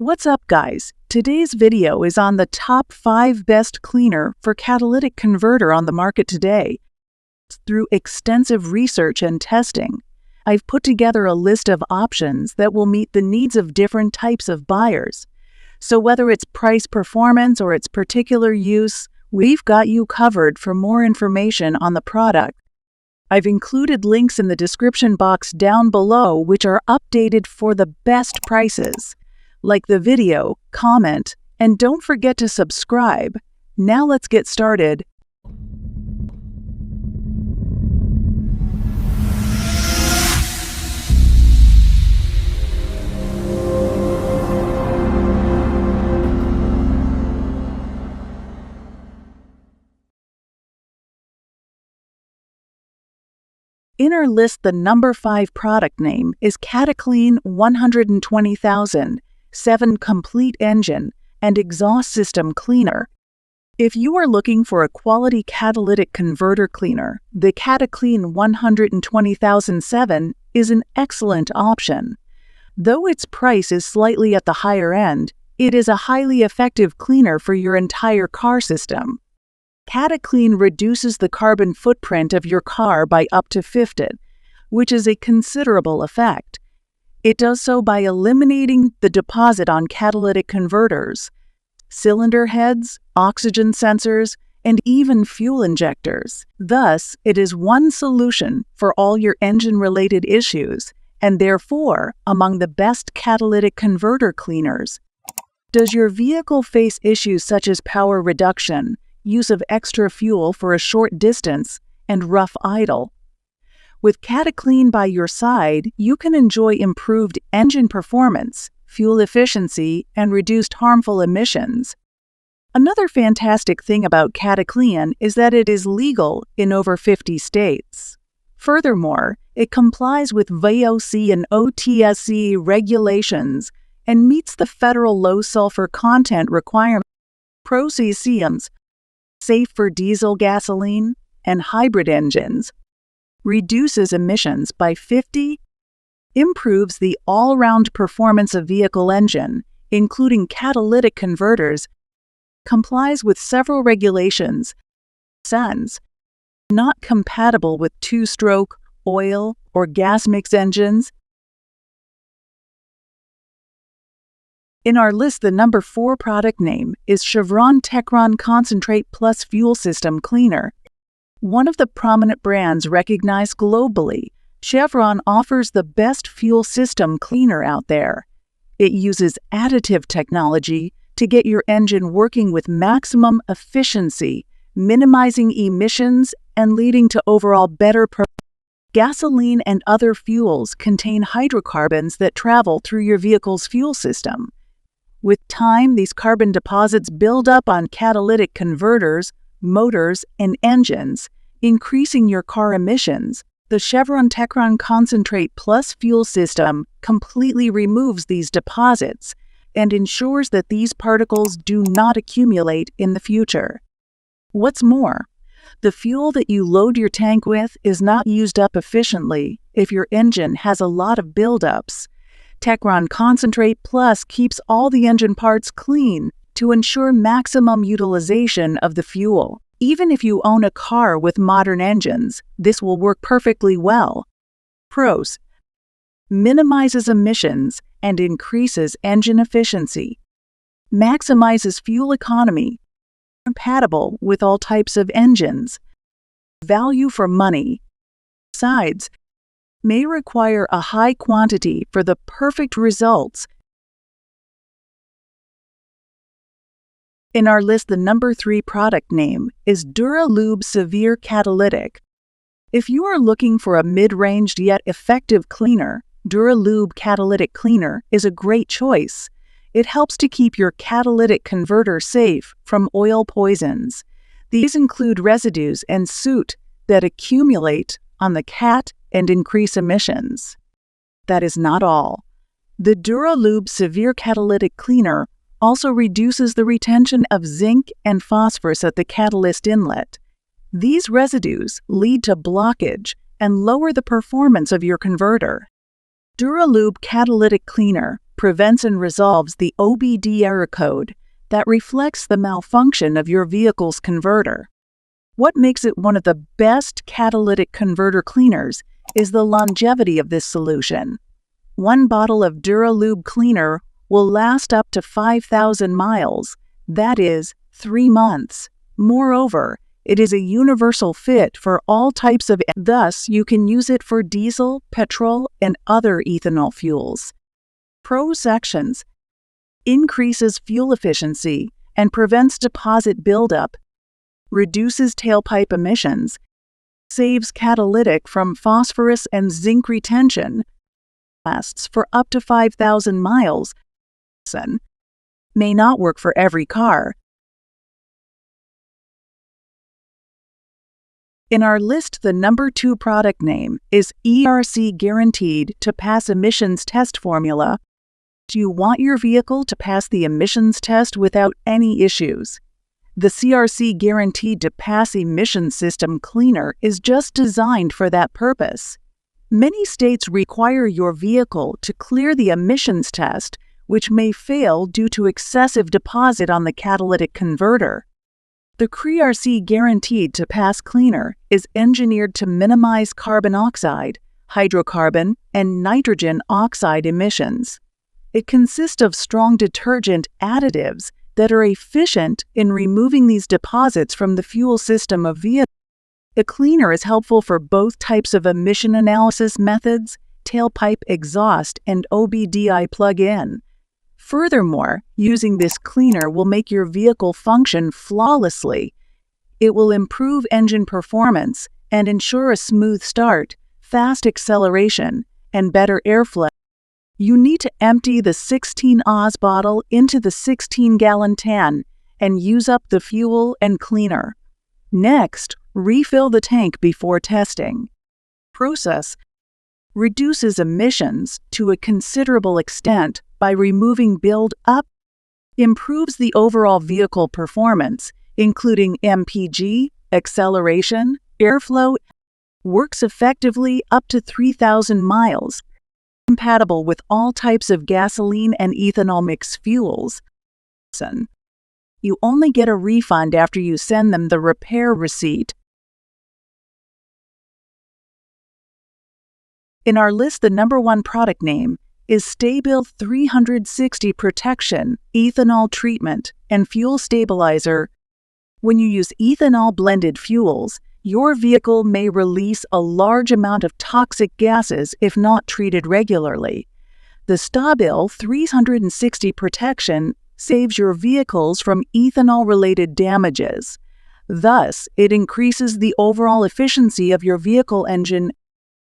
What's up, guys? Today's video is on the top 5 best cleaner for catalytic converter on the market today. Through extensive research and testing, I've put together a list of options that will meet the needs of different types of buyers. So whether it's price performance or its particular use, we've got you covered. For more information on the product, I've included links in the description box down below which are updated for the best prices. Like the video, comment, and don't forget to subscribe. Now let's get started. In our list, the number 5 product name is Cataclean 120,000. 7 complete engine and exhaust system cleaner. If you are looking for a quality catalytic converter cleaner, the Cataclean 120,007 is an excellent option. Though its price is slightly at the higher end, it is a highly effective cleaner for your entire car system. Cataclean reduces the carbon footprint of your car by up to 50, which is a considerable effect. It does so by eliminating the deposit on catalytic converters, cylinder heads, oxygen sensors, and even fuel injectors. Thus, it is one solution for all your engine-related issues, and therefore among the best catalytic converter cleaners. Does your vehicle face issues such as power reduction, use of extra fuel for a short distance, and rough idle? With Cataclean by your side, you can enjoy improved engine performance, fuel efficiency, and reduced harmful emissions. Another fantastic thing about Cataclean is that it is legal in over 50 states. Furthermore, it complies with VOC and OTSC regulations and meets the federal low sulfur content requirement. Pro CCMs, safe for diesel, gasoline, and hybrid engines. Reduces emissions by 50, improves the all-round performance of vehicle engine, including catalytic converters, complies with several regulations, SANS, not compatible with 2-stroke, oil, or gas mix engines. In our list, the number 4 product name is Chevron Techron Concentrate Plus Fuel System Cleaner. One of the prominent brands recognized globally, Chevron offers the best fuel system cleaner out there. It uses additive technology to get your engine working with maximum efficiency, minimizing emissions and leading to overall better performance. Gasoline and other fuels contain hydrocarbons that travel through your vehicle's fuel system. With time, these carbon deposits build up on catalytic converters, motors, and engines, increasing your car emissions. The Chevron Techron Concentrate Plus fuel system completely removes these deposits and ensures that these particles do not accumulate in the future. What's more, the fuel that you load your tank with is not used up efficiently if your engine has a lot of buildups. Techron Concentrate Plus keeps all the engine parts clean to ensure maximum utilization of the fuel. Even if you own a car with modern engines, this will work perfectly well. Pros: minimizes emissions and increases engine efficiency. Maximizes fuel economy. Compatible with all types of engines. Value for money. Sides: may require a high quantity for the perfect results. In our list, the number 3 product name is DuraLube Severe Catalytic. If you are looking for a mid-ranged yet effective cleaner, DuraLube Catalytic Cleaner is a great choice. It helps to keep your catalytic converter safe from oil poisons. These include residues and soot that accumulate on the cat and increase emissions. That is not all. The DuraLube Severe Catalytic Cleaner also reduces the retention of zinc and phosphorus at the catalyst inlet. These residues lead to blockage and lower the performance of your converter. DuraLube Catalytic Cleaner prevents and resolves the OBD error code that reflects the malfunction of your vehicle's converter. What makes it one of the best catalytic converter cleaners is the longevity of this solution. One bottle of DuraLube cleaner will last up to 5,000 miles, that is, 3 months. Moreover, it is a universal fit for all types of, thus you can use it for diesel, petrol, and other ethanol fuels. Pro sections: increases fuel efficiency and prevents deposit buildup, reduces tailpipe emissions, saves catalytic from phosphorus and zinc retention, lasts for up to 5,000 miles. May not work for every car. In our list, the number 2 product name is ERC Guaranteed to Pass Emissions Test Formula. Do you want your vehicle to pass the emissions test without any issues? The CRC Guaranteed to Pass Emissions System Cleaner is just designed for that purpose. Many states require your vehicle to clear the emissions test, which may fail due to excessive deposit on the catalytic converter. The CRC Guaranteed to Pass Cleaner is engineered to minimize carbon oxide, hydrocarbon, and nitrogen oxide emissions. It consists of strong detergent additives that are efficient in removing these deposits from the fuel system of vehicles. The cleaner is helpful for both types of emission analysis methods, tailpipe exhaust and OBDI plug-in. Furthermore, using this cleaner will make your vehicle function flawlessly. It will improve engine performance and ensure a smooth start, fast acceleration, and better airflow. You need to empty the 16 Oz bottle into the 16-gallon tan and use up the fuel and cleaner. Next, refill the tank before testing. Process: reduces emissions to a considerable extent by removing build-up, improves the overall vehicle performance, including MPG, acceleration, airflow, works effectively up to 3,000 miles, compatible with all types of gasoline and ethanol mixed fuels. You only get a refund after you send them the repair receipt. In our list, the number 1 product name is Stabil 360 Protection, Ethanol Treatment, and Fuel Stabilizer. When you use ethanol-blended fuels, your vehicle may release a large amount of toxic gases if not treated regularly. The Stabil 360 Protection saves your vehicles from ethanol-related damages. Thus, it increases the overall efficiency of your vehicle engine.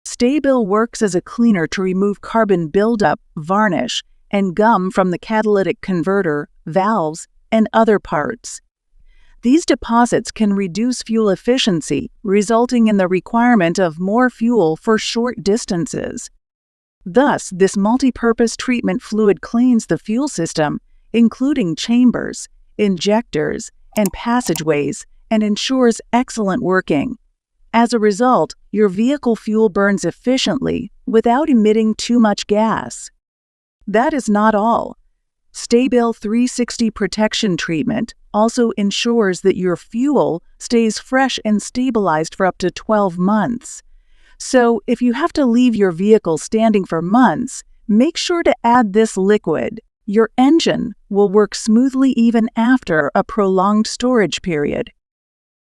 Stabil works as a cleaner to remove carbon buildup, varnish, and gum from the catalytic converter, valves, and other parts. These deposits can reduce fuel efficiency, resulting in the requirement of more fuel for short distances. Thus, this multi-purpose treatment fluid cleans the fuel system, including chambers, injectors, and passageways, and ensures excellent working. As a result, your vehicle fuel burns efficiently without emitting too much gas. That is not all. Stabil 360 Protection Treatment also ensures that your fuel stays fresh and stabilized for up to 12 months. So, if you have to leave your vehicle standing for months, make sure to add this liquid. Your engine will work smoothly even after a prolonged storage period.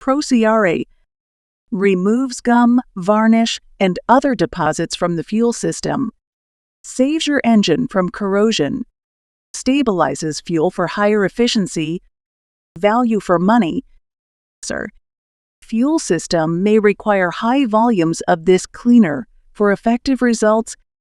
ProCRA removes gum, varnish, and other deposits from the fuel system, saves your engine from corrosion, stabilizes fuel for higher efficiency, value for money. Fuel system may require high volumes of this cleaner for effective results.